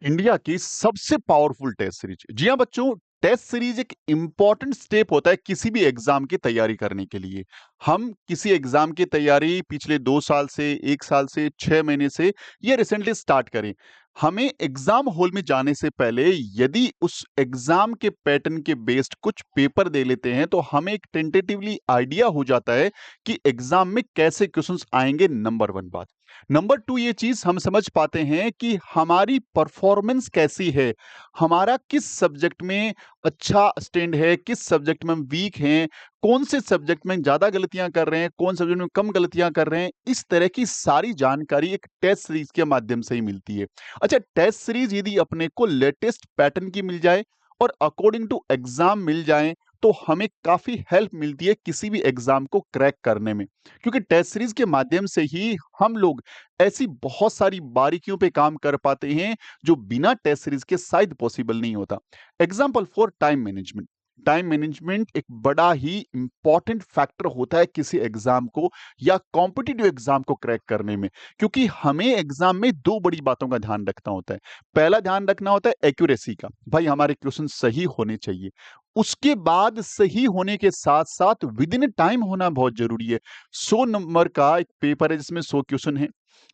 India की सबसे powerful test series. जी हाँ बच्चों, टेस्ट सीरीज एक इंपॉर्टेंट स्टेप होता है किसी भी एग्जाम की तैयारी करने के लिए। हम किसी एग्जाम की तैयारी पिछले 2 साल से, 1 साल से, 6 महीने से या रिसेंटली स्टार्ट करें। हमें एग्जाम हॉल में जाने से पहले यदि उस एग्जाम के पैटर्न के बेस्ड कुछ पेपर दे लेते हैं तो हमें एक टेंटेटिवली आइडिया हो जाता है कि एग्जाम में कैसे क्वेश्चंस आएंगे। नंबर वन बात। नंबर टू, ये चीज हम समझ पाते हैं कि हमारी परफॉर्मेंस कैसी है, हमारा किस सब्जेक्ट में अच्छा स्टैंड है, किस सब्जेक्ट में हम वीक हैं, कौन से सब्जेक्ट में ज्यादा गलतियां कर रहे हैं, कौन सब्जेक्ट में कम गलतियां कर रहे हैं। इस तरह की सारी जानकारी एक टेस्ट सीरीज के माध्यम से ही मिलती है। अच्छा, टेस्ट सीरीज यदि अपने को लेटेस्ट पैटर्न की मिल जाए और अकॉर्डिंग टू एग्जाम मिल जाए तो हमें काफी हेल्प मिलती है किसी भी एग्जाम को क्रैक करने में, क्योंकि टेस्ट सीरीज के माध्यम से ही हम लोग ऐसी बहुत सारी बारीकियों पे काम कर पाते हैं जो बिना टेस्ट सीरीज के शायद पॉसिबल नहीं होता। Example for time management. Time management एक बड़ा ही इंपॉर्टेंट फैक्टर होता है किसी एग्जाम को या कॉम्पिटिटिव एग्जाम को क्रैक करने में, क्योंकि हमें एग्जाम में दो बड़ी बातों का ध्यान रखना होता है। पहला ध्यान रखना होता है एक्यूरेसी का, भाई हमारे क्वेश्चन सही होने चाहिए। उसके बाद सही होने के साथ साथ विद इन टाइम होना बहुत जरूरी है। 100 नंबर का एक पेपर है जिसमें 100 क्वेश्चन है।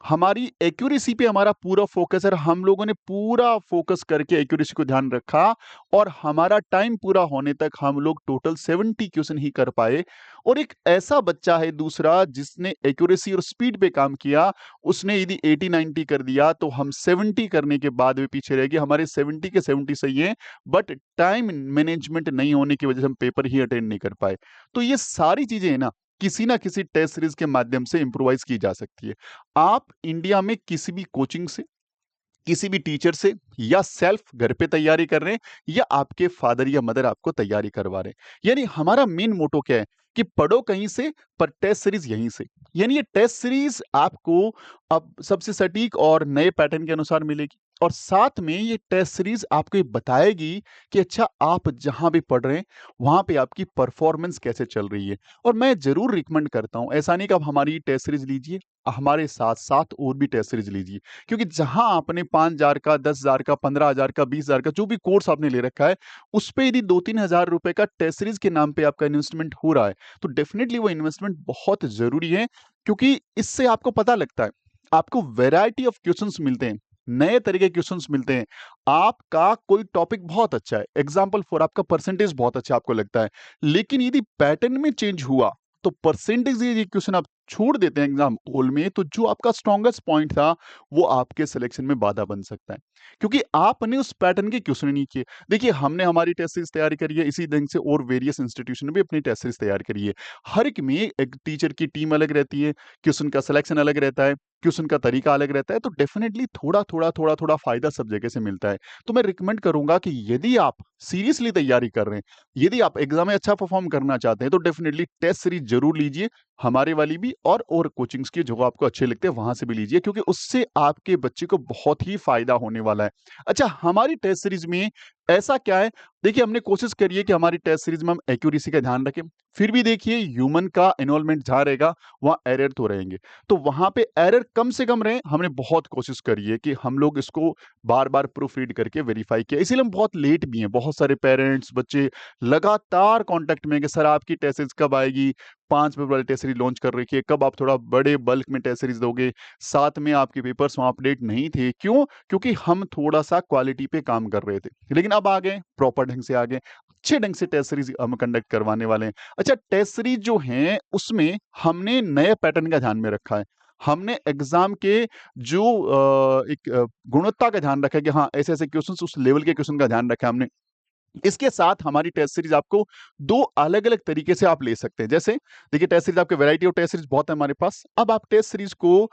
हमारी एक्यूरेसी पे हमारा पूरा फोकस है, हम लोगों ने पूरा फोकस करके एक्यूरेसी को ध्यान रखा और हमारा टाइम पूरा होने तक हम लोग टोटल 70 क्वेश्चन ही कर पाए। और एक ऐसा बच्चा है दूसरा जिसने एक्यूरेसी और स्पीड पे काम किया, उसने यदि 80-90 कर दिया तो हम 70 करने के बाद भी पीछे रह गए। हमारे 70 के 70 सही है, बट टाइम मैनेजमेंट नहीं होने की वजह से हम पेपर ही अटेंड नहीं कर पाए। तो ये सारी चीजें है ना किसी टेस्ट सीरीज के माध्यम से इंप्रोवाइज की जा सकती है। आप इंडिया में किसी भी कोचिंग से, किसी भी टीचर से या सेल्फ घर पे तैयारी कर रहे हैं या आपके फादर या मदर आपको तैयारी करवा रहे हैं, यानी हमारा मेन मोटो क्या है कि पढ़ो कहीं से पर टेस्ट सीरीज यहीं से। यानी ये टेस्ट सीरीज आपको अब सबसे सटीक और नए पैटर्न के अनुसार मिलेगी और साथ में ये टेस्ट सीरीज आपको ये बताएगी कि अच्छा आप जहां भी पढ़ रहे हैं वहां पे आपकी परफॉर्मेंस कैसे चल रही है। और मैं जरूर रिकमेंड करता हूं, ऐसा नहीं कि आप हमारी टेस्ट सीरीज लीजिए, हमारे साथ साथ और भी टेस्ट सीरीज लीजिए, क्योंकि जहां आपने 5,000 का, 10,000 का, 15,000 का, 20,000 का जो भी कोर्स आपने ले रखा है उस पे यदि 2-3 हजार रुपए का टेस्ट सीरीज के नाम पे आपका इन्वेस्टमेंट हो रहा है तो डेफिनेटली वो इन्वेस्टमेंट बहुत जरूरी है, क्योंकि इससे आपको पता लगता है, आपको वैरायटी ऑफ क्वेश्चंस मिलते हैं, नए तरह के क्वेश्चंस मिलते हैं। आपका कोई टॉपिक बहुत अच्छा है, एग्जाम्पल फॉर आपका परसेंटेज बहुत अच्छा आपको लगता है, लेकिन यदि पैटर्न में चेंज हुआ तो परसेंटेज ये क्वेश्चन आप छोड़ देते हैं एग्जाम हॉल में तो जो आपका स्ट्रॉन्गेस्ट पॉइंट था वो आपके सिलेक्शन में बाधा बन सकता है, क्योंकि आपने उस पैटर्न के क्वेश्चन नहीं किए। देखिए, हमने हमारी टेस्ट सीरीज तैयारी करी है, इसी ढंग से और वेरियस इंस्टीट्यूशन ने भी अपनी टेस्ट सीरीज तैयार करी है। हर एक में एक टीचर की टीम अलग रहती है, क्वेश्चन का सिलेक्शन अलग रहता है, क्वेश्चन का तरीका अलग रहता है, तो डेफिनेटली थोड़ा थोड़ा फायदा सब जगह से मिलता है। तो मैं रिकमेंड करूंगा कि यदि आप सीरियसली तैयारी कर रहे हैं, यदि आप एग्जाम में अच्छा परफॉर्म करना चाहते हैं तो डेफिनेटली टेस्ट सीरीज जरूर लीजिए, हमारे वाली भी और कोचिंग्स की जो आपको अच्छे लगते हैं वहां से भी लीजिए, क्योंकि उससे आपके बच्चे को बहुत ही फायदा होने वाला है। अच्छा, हमारी टेस्ट सीरीज में ऐसा क्या है, देखिए हमने कोशिश करी है कि हमारी टेस्ट सीरीज में हम एक्यूरेसी का ध्यान रखें, फिर भी देखिए ह्यूमन का इन्वॉल्वमेंट जहां रहेगा वहां एरर तो रहेंगे, तो वहां पे एरर कम से कम रहे। हमने बहुत कोशिश करी है कि हम लोग इसको बार बार प्रूफ रीड करके वेरीफाई किया, इसीलिए हम बहुत लेट भी हैं। बहुत सारे पेरेंट्स, बच्चे लगातार कांटेक्ट में कि सर आपकी टेस्ट सीरीज कब आएगी, 5 पेपर वाली टेस्ट सीरीज लॉन्च कर रखी है, कब आप थोड़ा बड़े बल्क में टेस्ट सीरीज दोगे। साथ में आपके पेपर्स वहां अपडेट नहीं थे, क्यों? क्योंकि हम थोड़ा सा क्वालिटी पे काम कर रहे थे, लेकिन अब आ गए, प्रॉपर ढंग से आ गए, अच्छे ढंग से टेस्ट सीरीज हम कंडक्ट करवाने वाले हैं। अच्छा, टेस्ट सीरीज जो है उसमें हमने नए पैटर्न का ध्यान में रखा है। हमने एग्जाम के जो एक गुणवत्ता का ध्यान रखा है कि हाँ ऐसे ऐसे क्वेश्चंस, उस लेवल के क्वेश्चन का ध्यान रखा है हमने। इसके साथ हमारी टेस्ट सीरीज आपको दो अलग अलग तरीके से आप ले सकते हैं। जैसे देखिए, टेस्ट सीरीज आपके वैरायटी ऑफ टेस्ट सीरीज बहुत है हमारे पास। अब आप टेस्ट सीरीज को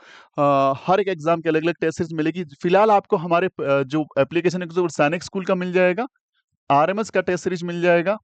हर एक एग्जाम के अलग अलग टेस्ट सीरीज मिलेगी। फिलहाल आपको हमारे जो एप्लीकेशन है जो सैनिक स्कूल का मिल जाएगा, आरएमएस का टेस्ट सीरीज मिल जाएगा,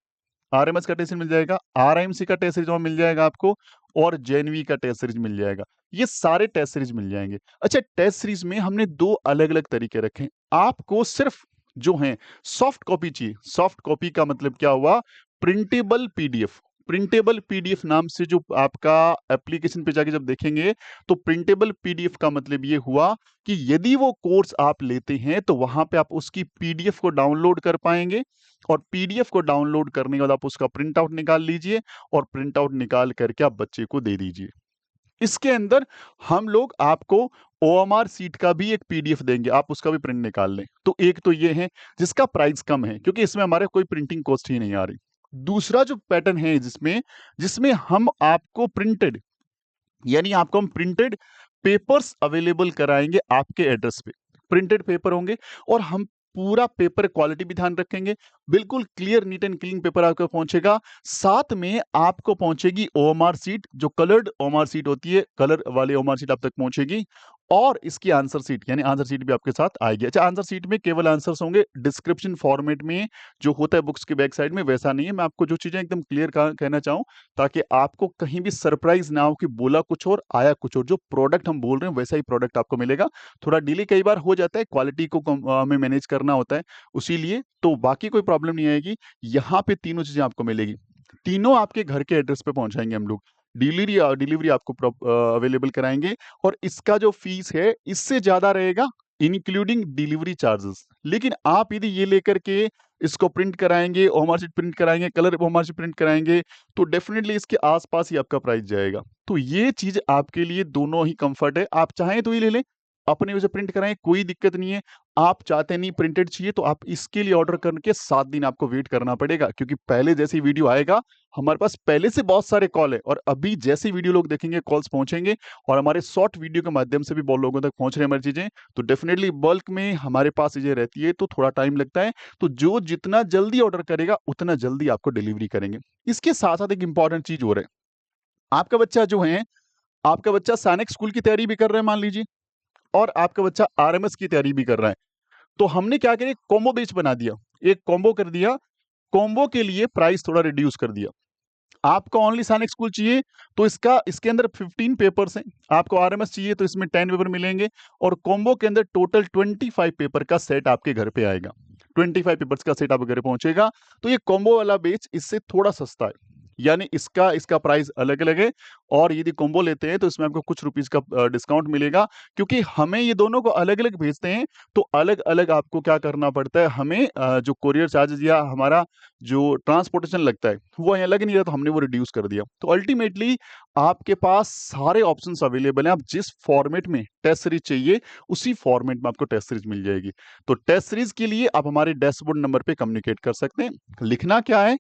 आरएमएस का टेस्ट सीरीज मिल जाएगा, आरआईएमसी का टेस्ट सीरीज वहां मिल जाएगा आपको, और जेएनवी का टेस्ट सीरीज मिल जाएगा। ये सारे टेस्ट सीरीज मिल जाएंगे। अच्छा, टेस्ट सीरीज में हमने दो अलग अलग तरीके रखे हैं। आपको सिर्फ जो है सॉफ्ट कॉपी चाहिए, सॉफ्ट कॉपी का मतलब क्या हुआ, प्रिंटेबल पीडीएफ। प्रिंटेबल पीडीएफ नाम से जो आपका एप्लीकेशन पे जाके जब देखेंगे, तो प्रिंटेबल पीडीएफ का मतलब ये हुआ कि यदि वो कोर्स आप लेते हैं तो वहां पे आप उसकी पीडीएफ को डाउनलोड कर पाएंगे, और पीडीएफ को डाउनलोड करने के बाद आप उसका प्रिंट आउट निकाल लीजिए, और प्रिंट आउट निकाल करके आप बच्चे को दे दीजिए। इसके अंदर हम लोग आपको ओएमआर सीट का भी एक पीडीएफ देंगे, आप उसका भी प्रिंट निकाल लें। तो एक तो ये है जिसका प्राइस कम है, क्योंकि इसमें हमारे कोई प्रिंटिंग कॉस्ट ही नहीं आ रही। दूसरा जो पैटर्न है जिसमें जिसमें हम आपको प्रिंटेड, यानी आपको हम प्रिंटेड पेपर्स अवेलेबल कराएंगे आपके एड्रेस पे। प्रिंटेड पेपर होंगे, और हम पूरा पेपर क्वालिटी भी ध्यान रखेंगे, बिल्कुल clear neat and clean paper आपको पहुंचेगा। साथ में आपको पहुंचेगी ओएमआर सीट, जो कलर्ड ओएमआर सीट होती है, कलर वाली ओएमआर सीट आप तक पहुंचेगी, और इसकी आंसर सीट, यानी आंसर सीट भी आपके साथ आएगी। अच्छा, आंसर सीट में केवल आंसर्स होंगे, डिस्क्रिप्शन फॉर्मेट में जो होता है बुक्स के बैक साइड में, वैसा नहीं है। मैं आपको जो चीजें एकदम क्लियर कहना चाहूँ, ताकि आपको कहीं भी सरप्राइज ना हो कि बोला कुछ और आया कुछ और। जो प्रोडक्ट हम बोल रहे हैं वैसा ही प्रोडक्ट आपको मिलेगा। थोड़ा डिले कई बार हो जाता है, क्वालिटी को हमें मैनेज करना होता है, उसीलिए तो बाकी कोई प्रॉब्लम नहीं आएगी। यहाँ पे तीनों चीजें आपको मिलेगी, तीनों आपके घर के एड्रेस पे पहुंचाएंगे हम लोग। डिलीवरी डिलीवरी आपको अवेलेबल कराएंगे, और इसका जो फीस है इससे ज्यादा रहेगा, इंक्लूडिंग डिलीवरी चार्जेस। लेकिन आप यदि ये लेकर के इसको प्रिंट कराएंगे, ओएमआर शीट प्रिंट कराएंगे, कलर ओएमआर शीट प्रिंट कराएंगे, तो डेफिनेटली इसके आसपास ही आपका प्राइस जाएगा। तो ये चीज आपके लिए दोनों ही कंफर्ट है, आप चाहें तो ये ले लें, अपने उसे प्रिंट कराएं, कोई दिक्कत नहीं है। आप चाहते नहीं प्रिंटेड चाहिए, तो आप इसके लिए ऑर्डर करके 7 दिन आपको वेट करना पड़ेगा, क्योंकि पहले जैसे ही वीडियो आएगा, हमारे पास पहले से बहुत सारे कॉल है, और अभी जैसे वीडियो लोग देखेंगे कॉल्स पहुंचेंगे, और हमारे शॉर्ट वीडियो के माध्यम से भी बहुत लोगों तक पहुंच रही है हमारी चीजें। तो डेफिनेटली बल्क में हमारे पास चीजें रहती है, तो थोड़ा टाइम लगता है। तो जो जितना जल्दी ऑर्डर करेगा उतना जल्दी आपको डिलीवरी करेंगे। इसके साथ साथ एक इंपॉर्टेंट चीज हो रहा है, आपका बच्चा जो है, आपका बच्चा सैनिक स्कूल की तैयारी भी कर रहा है मान लीजिए, और आपका बच्चा आरएमएस की तैयारी भी कर रहा है, तो हमने क्या किया, कॉम्बो बेच बना दिया, एक कॉम्बो कर दिया। कॉम्बो के लिए प्राइस थोड़ा रिड्यूस कर दिया। आपको ओनली सैनिक स्कूल चाहिए तो इसका इसके अंदर 15 पेपर्स हैं, आपको आरएमएस चाहिए तो इसमें 10 पेपर मिलेंगे, और कॉम्बो के अंदर टोटल 25 पेपर का सेट आपके घर पे आएगा। 25 पेपर्स का सेट आपके घर पहुंचेगा। तो ये कॉम्बो वाला बेच इससे थोड़ा सस्ता है, यानी इसका इसका प्राइस अलग अलग है, और यदि कॉम्बो लेते हैं तो इसमें आपको कुछ रुपीस का डिस्काउंट मिलेगा, क्योंकि हमें ये दोनों को अलग अलग भेजते हैं, तो अलग अलग आपको क्या करना पड़ता है, हमें जो कोरियर चार्जेस या हमारा जो ट्रांसपोर्टेशन लगता है वो यहाँ लग नहीं रहा, तो हमने वो रिड्यूस कर दिया। तो अल्टीमेटली आपके पास सारे ऑप्शंस अवेलेबल हैं, आप जिस फॉर्मेट में टेस्ट सीरीज चाहिए उसी फॉर्मेट में आपको टेस्ट सीरीज मिल जाएगी। तो टेस्ट सीरीज के लिए आप हमारे डैशबोर्ड नंबर पे कम्युनिकेट कर सकते हैं। लिखना क्या है,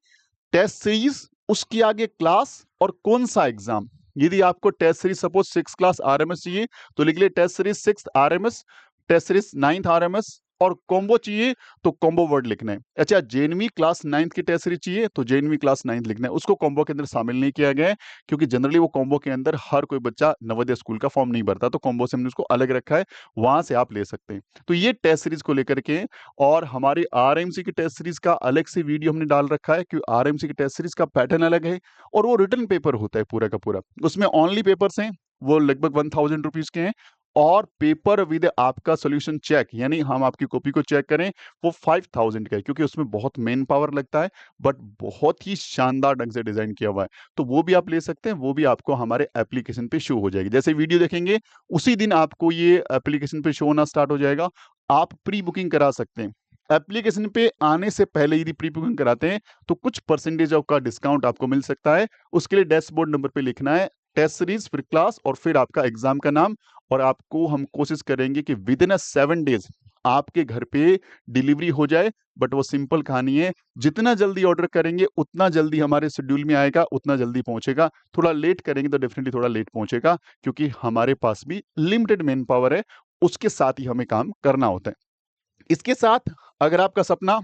टेस्ट सीरीज, उसके आगे क्लास और कौन सा एग्जाम। यदि आपको test series suppose 6 class RMS चाहिए तो लिख लिए test series 6 RMS, test series 9th RMS, और कॉम्बो चाहिए तो कॉम्बो वर्ड लिखना है। अच्छा, जेएनवी क्लास 9th की टेस्ट सीरीज चाहिए तो जेएनवी क्लास 9th लिखना है, उसको कॉम्बो के अंदर शामिल नहीं किया गया है, क्योंकि जनरली वो कॉम्बो के अंदर हर कोई बच्चा नवोदय स्कूल का फॉर्म नहीं भरता, तो कॉम्बो से हमने उसको अलग रखा है, वहां से आप ले सकते हैं। तो ये टेस्ट सीरीज को लेकर के, और हमारी आरएमसी की टेस्ट सीरीज का अलग से वीडियो हमने डाल रखा है, क्योंकि आरएमसी की टेस्ट सीरीज का पैटर्न अलग है, और वो रिटर्न पेपर होता है पूरा का पूरा, उसमें ओनली पेपर्स हैं, वो लगभग 1000 रुपीज के हैं, और पेपर विद आपका सोल्यूशन चेक, यानी हम आपकी कॉपी को चेक करें, वो 5000 का है, क्योंकि उसमें बहुत मेन पावर लगता है, बट बहुत ही शानदार ढंग से डिजाइन किया हुआ है। तो वो भी आप ले सकते हैं, वो भी आपको हमारे एप्लीकेशन पे शो हो जाएगी। जैसे वीडियो देखेंगे उसी दिन आपको ये एप्लीकेशन पे शो होना स्टार्ट हो जाएगा। आप प्री बुकिंग करा सकते हैं, एप्लीकेशन पे आने से पहले यदि प्री बुकिंग कराते हैं तो कुछ परसेंटेज ऑफ का डिस्काउंट आपको मिल सकता है। उसके लिए डैशबोर्ड नंबर पे लिखना है टेस्ट सीरीज, फिर क्लास, और फिर आपका एग्जाम का नाम, और आपको हम कोशिश करेंगे कि विद इन 7 डेज आपके घर पे डिलीवरी हो जाए। बट वो सिंपल कहानी है, जितना जल्दी ऑर्डर करेंगे उतना जल्दी हमारे शेड्यूल में आएगा, उतना जल्दी पहुंचेगा। थोड़ा लेट करेंगे तो डेफिनेटली थोड़ा लेट पहुंचेगा, क्योंकि हमारे पास भी लिमिटेड मैन पावर है, उसके साथ ही हमें काम करना होता है। इसके साथ अगर आपका सपना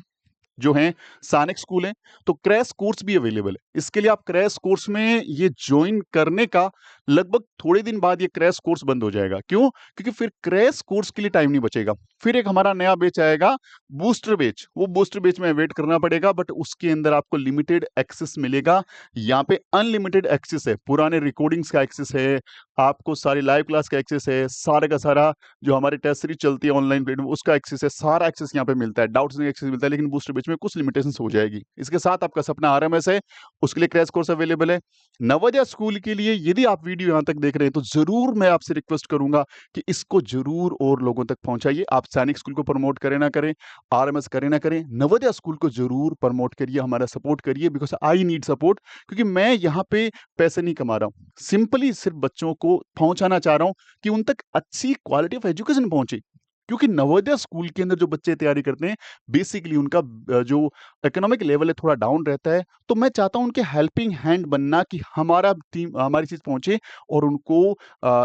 जो है सैनिक स्कूल है, तो क्रैश कोर्स भी अवेलेबल है। इसके लिए आप क्रैश कोर्स में ये ज्वाइन करने का लगभग थोड़े दिन बाद ये क्रैश कोर्स बंद हो जाएगा। क्यों? क्योंकि फिर क्रैश कोर्स के लिए टाइम नहीं बचेगा, फिर एक हमारा नया बैच आएगा बूस्टर बैच। वो बूस्टर बैच में वेट करना पड़ेगा, बट उसके अंदर आपको लिमिटेड एक्सेस मिलेगा। यहाँ पे अनलिमिटेड एक्सेस है, पुराने रिकॉर्डिंग्स का एक्सेस है, आपको सारी लाइव क्लास का एक्सेस है, सारे का सारा जो हमारी टेस्ट सीरीज चलती है ऑनलाइन प्लेटफॉर्म उसका एक्सेस है, सारा एक्सेस यहाँ पे मिलता है। डाउट्स नहीं एक्सेस मिलता है, लेकिन बूस्टर बैच में कुछ लिमिटेशंस हो जाएगी। इसके साथ आपका सपना आरएमएस है, उसके लिए क्रैश कोर्स अवेलेबल है। नवोदय स्कूल के लिए यदि आप वीडियो यहाँ तक देख रहे हैं तो जरूर मैं आपसे रिक्वेस्ट करूंगा कि इसको जरूर और लोगों तक पहुंचाइए। आप सैनिक स्कूल को प्रमोट करें ना करें, आरएमएस करें ना करें, नवोदय स्कूल को जरूर प्रमोट करिए, हमारा सपोर्ट करिए, बिकॉज आई नीड सपोर्ट। क्योंकि मैं यहाँ पे पैसे नहीं कमा रहा हूँ, सिंपली सिर्फ बच्चों को पहुंचाना चाह रहा हूँ कि उन तक अच्छी क्वालिटी ऑफ एजुकेशन पहुंचे। क्योंकि नवोदय स्कूल के अंदर जो बच्चे तैयारी करते हैं, बेसिकली उनका जो इकोनॉमिक लेवल है थोड़ा डाउन रहता है। तो मैं चाहता हूँ उनके हेल्पिंग हैंड बनना, कि हमारा टीम हमारी चीज पहुंचे और उनको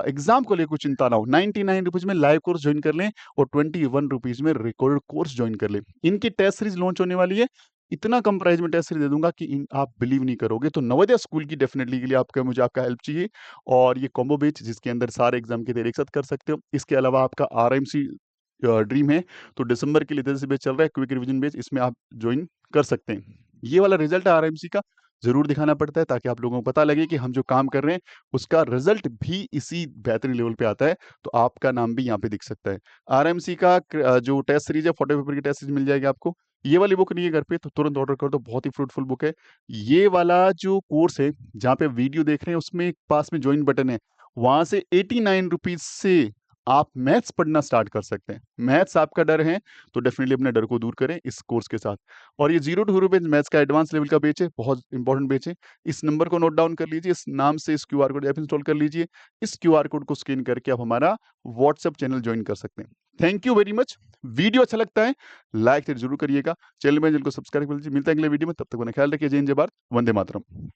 एग्जाम को लेकर कोई चिंता ना हो। 99 रुपीज में लाइव कोर्स ज्वाइन कर लें और 21 रुपीज में रिकॉर्डेड कोर्स ज्वाइन कर लें। इनकी टेस्ट सीरीज लॉन्च होने वाली है, इतना कम प्राइस में टेस्ट सीरीज दे दूंगा कि आप बिलीव नहीं करोगे। तो नवोदय स्कूल की डेफिनेटली के लिए मुझे आपका हेल्प चाहिए। और ये कॉम्बो बैच जिसके अंदर सारे एग्जाम की तैयारी एक साथ कर सकते हो। इसके अलावा आपका आरएमसी ड्रीम है, तो दिसंबर के लिए जैसे बैच चल रहा है क्विक रिवीजन बैच, इसमें आप ज्वाइन कर सकते हैं। ये वाला रिजल्ट है आरएमसी का, जरूर दिखाना पड़ता है ताकि आप लोगों को पता लगे कि हम जो काम कर रहे हैं उसका रिजल्ट भी इसी बेहतरीन लेवल पे आता है। तो आपका नाम भी यहाँ पे दिख सकता है। आरएमसी का जो टेस्ट सीरीज है 40 पेपर की टेस्ट सीरीज मिल जाएगी आपको। ये वाली बुक नहीं है घर पे तो तुरंत ऑर्डर कर दो, बहुत ही फ्रूटफुल बुक है। ये वाला जो कोर्स है जहाँ पे वीडियो देख रहे हैं उसमें पास में ज्वाइन बटन है, वहां से 89 रुपीज से आप मैथ्स पढ़ना स्टार्ट कर सकते हैं। मैथ्स आपका डर है तो डेफिनेटली अपने डर को दूर करें इस कोर्स के साथ। और ये 0 to 2 मैथ्स का एडवांस लेवल का बैच है, बहुत इंपॉर्टेंट बैच है। इस नंबर को नोट डाउन कर लीजिए, इस नाम से इस क्यूआर कोड ऐप इंस्टॉल कर लीजिए। इस क्यूआर कोड को स्कैन करके आप हमारा व्हाट्सएप चैनल ज्वाइन कर सकते हैं। Thank you very much. Video अच्छा लगता है लाइक जरूर करिएगा, चैनल को सब्सक्राइब कर लीजिए। मिलता है अगले वीडियो में, तब तक अपना ख्याल रखिए। जय हिंद, जय भारत, वंदे मातरम।